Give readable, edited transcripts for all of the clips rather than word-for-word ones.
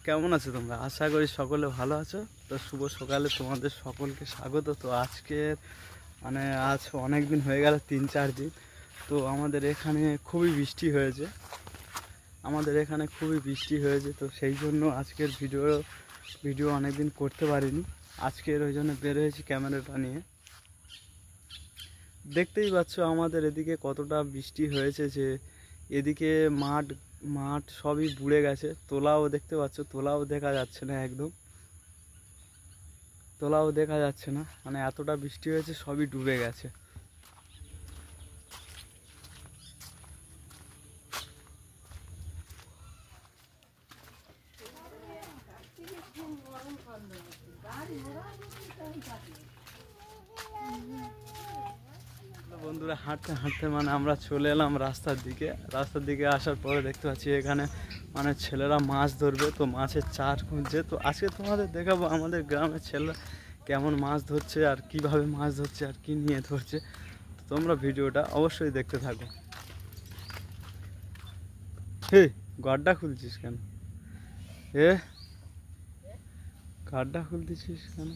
কেমন আছো তোমরা? আশা করি সকলে ভালো আছো। তো শুভ সকালে তোমাদের সকলকে স্বাগত। তো আজকের আজ অনেক দিন হয়ে গেল, 3-4 দিন। তো আমাদের এখানে খুবই বৃষ্টি হয়েছে। তো সেই জন্য আজকের ভিডিও অনেক দিন করতে পারিনি। আজকের ওই জন্য বের হয়েছি ক্যামেরাটা নিয়ে। দেখতেই পাচ্ছ আমাদের এদিকে কতটা বৃষ্টি হয়েছে, যে এদিকে মাঠ সবই বুড়ে গেছে। তোলাও দেখতে পাচ্ছ, তোলাও দেখা যাচ্ছে না, একদম তোলাও দেখা যাচ্ছে না। এতটা বৃষ্টি হয়েছে, সবই ডুবে গেছে। বন্ধুরা হাঁটতে হাঁটতে আমরা চলে এলাম রাস্তার দিকে আসার পরে দেখতে পাচ্ছি এখানে ছেলেরা মাছ ধরবে। তো মাছের চার খুঁজছে। তো আজকে তোমাদের দেখাবো আমাদের গ্রামের ছেলেরা কেমন মাছ ধরছে, আর কিভাবে মাছ ধরছে, আর কি নিয়ে ধরছে। তো তোমরা ভিডিওটা অবশ্যই দেখতে থাকো। হে, গাড্ডা খুলছিস কেন? গাড্ডা খুলতেছিস কেন?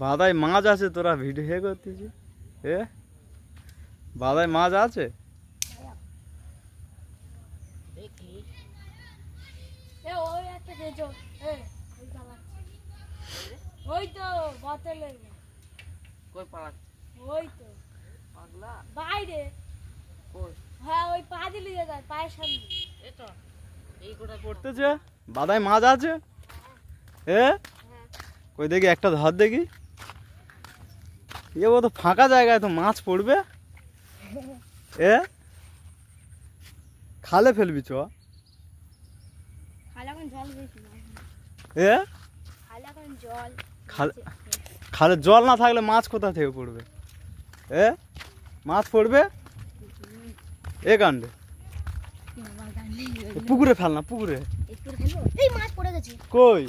বাদায় মাছ আছে, তোরা ভিডিও করতেছিস? বাদায় মাছ আছে? বাদায় মাছ আছে? কই দেখি, একটা ধর দেখি। এ তো ফাঁকা জায়গায় তো মাছ পড়বে। খালে ফেলবি চ। খালে জল না থাকলে মাছ কোথা থেকে পড়বে? মাছ পড়বে এ কাণ্ডে। পুকুরে ফেল না, পুকুরে। কই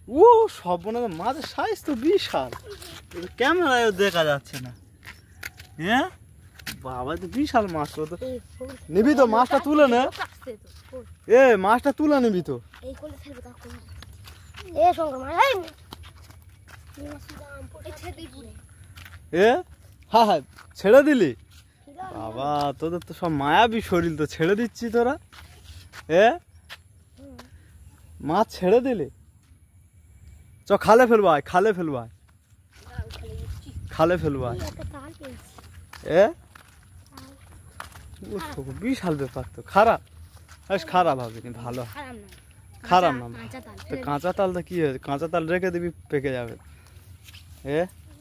ও সব মাছের সাইজ তো বিশাল, ক্যামেরায় দেখা যাচ্ছে না। বাবা, তো বিশাল মাছ। তো নিবি তো মাছটা তুলে নে। মাছটা তুলে নিবি তো। হ্যাঁ, ছেড়ে দিলি? বাবা, তোদের তো সব মায়াবী শরীর, তো ছেড়ে দিচ্ছি তোরা। মাছ ছেড়ে দিলি? চ খালে ফেলবাই, বিশাল ব্যাপার তো। খারাপ হবে, ভালো খারাপ না। তো কাঁচা তালটা কি হয়েছে? কাঁচা তাল রেখে দিবি, পেকে যাবে।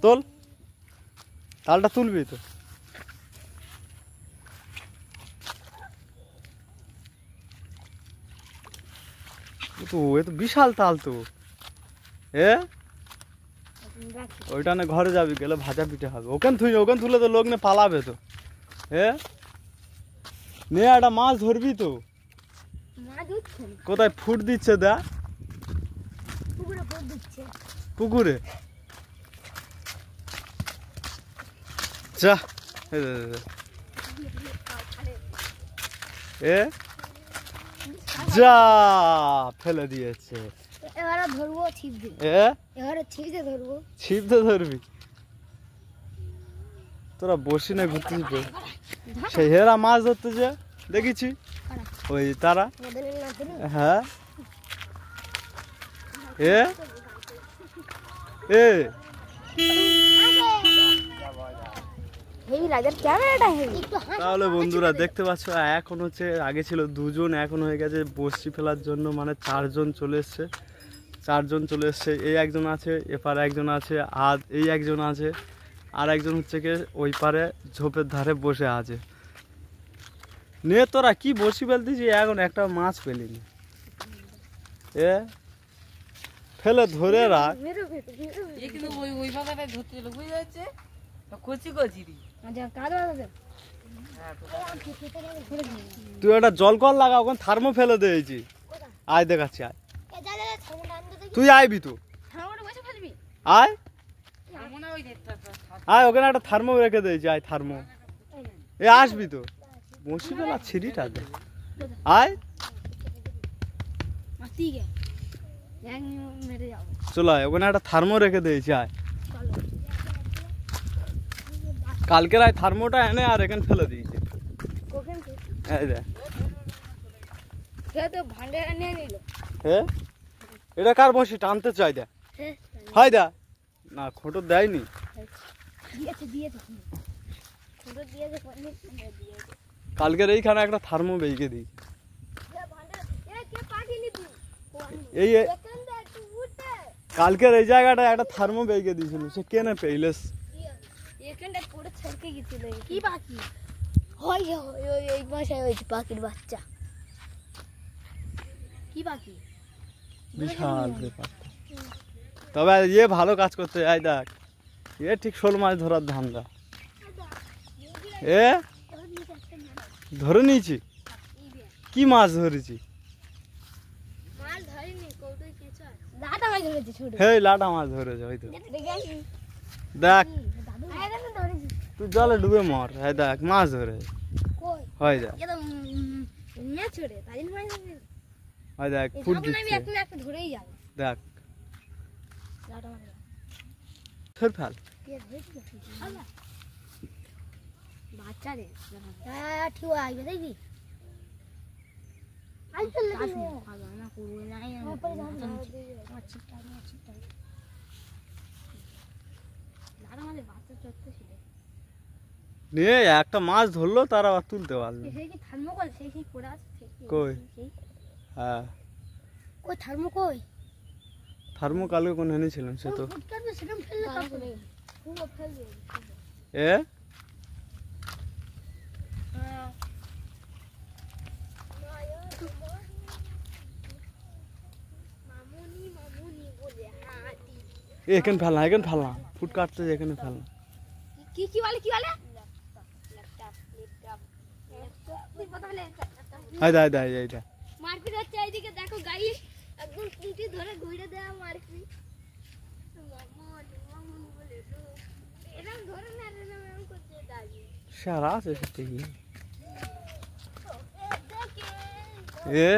তোল, তালটা তুলবি তো। এ তো বিশাল তাল তো। ওইটানে ঘরে যাবি, গেলে ভাজা পিঠে হবে। ওখান তুলে তো লোক নে পালাবে তো। নে একটা মাছ ধরবি তো। কোথায় ফুট দিচ্ছে? দা পুকুরে যা। যা ফেলে দিয়েছে। ছিপতে ধরবি? তোরা বসি না ঘুরতে, সেই হেরা মাছ ধরতে যে দেখেছি ওই তারা। হ্যাঁ, তাহলে বন্ধুরা দেখতে পাচ্ছ, এখন হচ্ছে, আগে ছিল 2 জন, এখন হয়ে গেছে বসি ফেলার জন্য 4 জন চলে এসছে। 4 জন চলে এসছে। এই একজন আছে, এপারে একজন আছে, আর এই একজন আছে, আর একজন হচ্ছে কি ওই পারে ঝোপের ধারে বসে আছে। নে তোরা কি বসি ফেলতেছি, এখন একটা মাছ পেলিনি। ফেলে ধরে রাখ। তুই একটা জল কল লাগা, ওখানে থার্মো ফেলে দিয়েছি। আয় দেখাচ্ছি, আয় তুই আইবি তো। আয় আয়, ওখানে একটা থার্মো রেখে দিয়েছি, আয় থার্মো। এ আসবি তো, বসি বেলা ছিড়িটা দে। আয় চলো আয়, ওখানে একটা থার্মো রেখে দিয়েছি, আয়। কালকের আয় থার্মোটা এনে আর এখানে ফেলে দিয়েছি। এই দেখ, হ্যাঁ এটা কার বসি টানতে চাই দেখ, হয় দা না খোঁটো দেয়নি। কালকের এইখানে একটা থার্মো বেঁকে দিই, এই কালকের এই জায়গাটা একটা থার্মো বেঁকে দিয়েছিল, সে কেনে পেইলেস পাখির বাচ্চা। কি পাখি? বিশাল ব্যাপার। তবে ইয়ে ভালো কাজ করতে, আয় দেখ এ ঠিক শোল মাছ ধরার ধান্দা। এ ধরে নিয়েছি, কি মাছ ধরেছি? হে লাটা মাছ ধরেছে হয়তো, দেখ তুই জলে ডুবে মর। হ্যাঁ দেখ মাছ ধরে, হয় দেখ হয় দেখ ফুট দিচ্ছে, দেখ ফের ফেল। বাচ্চা রে ঠিক আসবে দেখবি। নিয়ে একটা মাছ ধরলো, তার আবার তুলতে পারলো কই? হ্যাঁ থার্মো কালকে কোন এনেছিলাম সে তো এ এখানে ফেলনা, এখানে ফেলনা, ফুট কাটতে এখানে ফেলনা। কি কি বলে কি বলে? হাই দা দা এইটা মারপিট হচ্ছে এইদিকে, দেখো গাড়ি একদম কুটি ধরে ঘুরে দেয়া মারপিট। মামুন বলে এরকম ধরে না রে, এরকম করতে দাঁড়িয়ে সারা আছে সেটা কি এ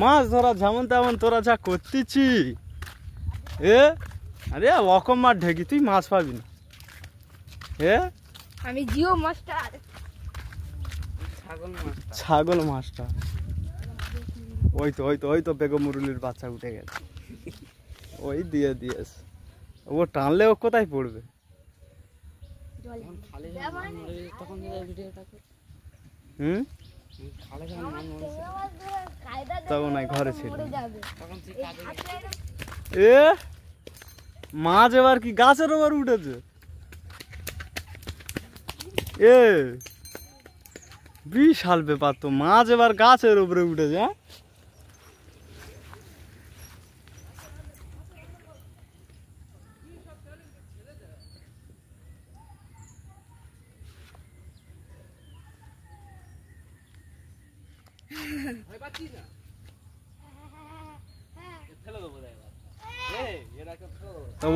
মাছ ধরা যেমন তেমন তোরা যা করতেছি। এ আরে অকম মাছ ঢেকি, তুই মাছ পাবি না। এ আমি জিও মাস্টার, ছাগল মাছটা ওই তো ওই তো ওই তো বেগম মুরুলির বাচ্চা উঠে গেছে, ওই দিয়ে দিয়েছে। ও টানলে ও কোথায় পড়বে? হুম তখন ঘরে ছিল। এ মাছ এবার কি গাছের ওপর উঠেছে? এ বিশাল ব্যাপার তো, মাছ এবার গাছের উপরে উঠেছে। হ্যাঁ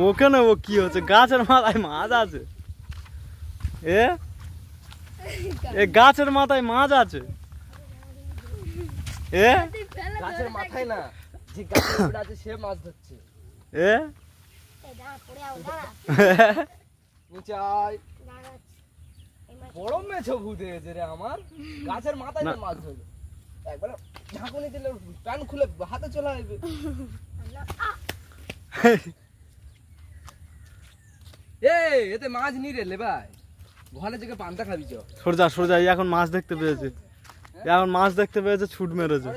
ওখানে ও কি হচ্ছে? গাছের মাথায় মাছ আছে। এ গাছের মাথায় মাছ আছে। এ গাছের মাথায় না, যে গাছের উপরে আছে সে মাছ ধরছে। এ নিচে আয়, বড় মেছো ভূতে এসে রে আমার, গাছের মাথায় না মাছ ধরবে। একবার ঝাঁকুনি দিলে প্যান খুলে হাতে চলে আসবে। এতে মাছ নি রে লে ভাই, ঘরে থেকে পান্তা খাবি চ। সরজা সরজা, এখন মাছ দেখতে পেয়েছে, এখন মাছ দেখতে পেয়েছে, ছুট মেরেছে।